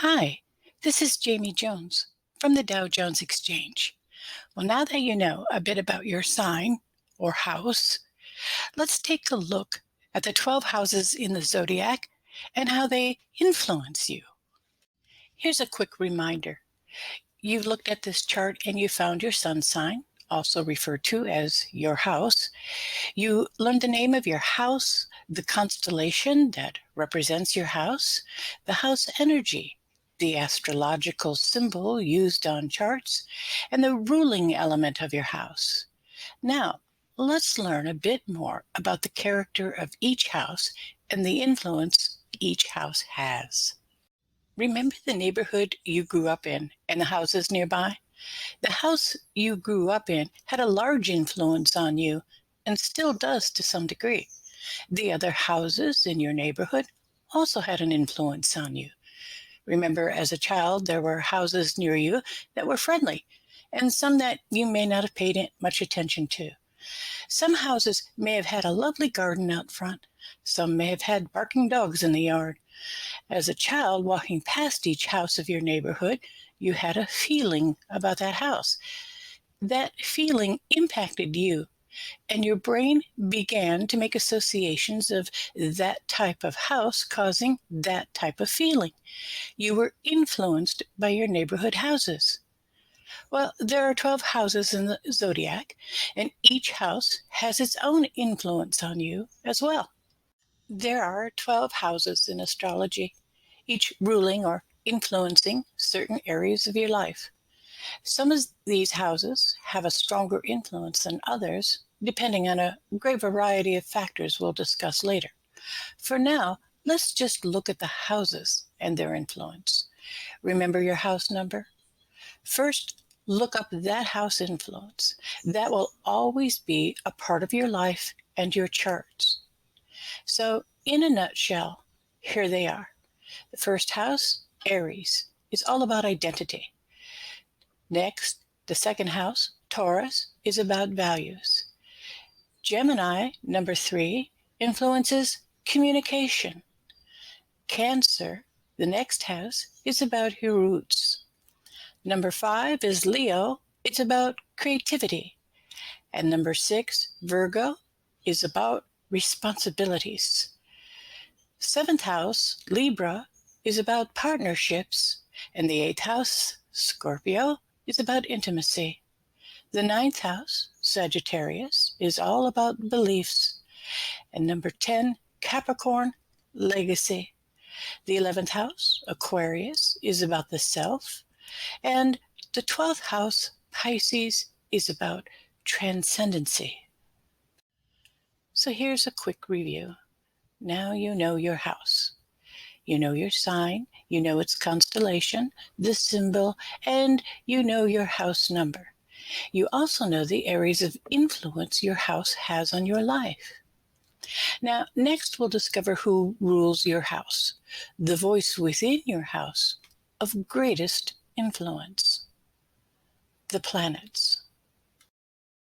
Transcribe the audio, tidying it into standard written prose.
Hi, this is Jamie Jones from the Dow Jones Exchange. Well, now that you know a bit about your sign or house, let's take a look at the 12 houses in the zodiac and how they influence you. Here's a quick reminder. You looked at this chart and you found your sun sign, also referred to as your house. You learned the name of your house, the constellation that represents your house, the house energy, the astrological symbol used on charts, and the ruling element of your house. Now, let's learn a bit more about the character of each house and the influence each house has. Remember the neighborhood you grew up in and the houses nearby? The house you grew up in had a large influence on you and still does to some degree. The other houses in your neighborhood also had an influence on you. Remember, as a child, there were houses near you that were friendly and some that you may not have paid much attention to. Some houses may have had a lovely garden out front. Some may have had barking dogs in the yard. As a child walking past each house of your neighborhood, you had a feeling about that house. That feeling impacted you, and your brain began to make associations of that type of house causing that type of feeling. You were influenced by your neighborhood houses. Well, there are 12 houses in the zodiac, and each house has its own influence on you as well. There are 12 houses in astrology, each ruling or influencing certain areas of your life. Some of these houses have a stronger influence than others, depending on a great variety of factors we'll discuss later. For now, let's just look at the houses and their influence. Remember your house number? First, look up that house influence. That will always be a part of your life and your charts. So, in a nutshell, here they are. The first house, Aries, is all about identity. Next, the second house, Taurus, is about values. Gemini, number 3, influences communication. Cancer, the next house, is about your roots. Number 5 is Leo. It's about creativity. And number 6, Virgo, is about responsibilities. Seventh house, Libra, is about partnerships. And the eighth house, Scorpio, is about intimacy. The ninth house, Sagittarius, is all about beliefs. And number 10, Capricorn, legacy. The 11th house, Aquarius, is about the self. And the 12th house, Pisces, is about transcendency. So here's a quick review. Now you know your house. You know your sign, you know its constellation, the symbol, and you know your house number. You also know the areas of influence your house has on your life. Now, next we'll discover who rules your house, the voice within your house of greatest influence, the planets.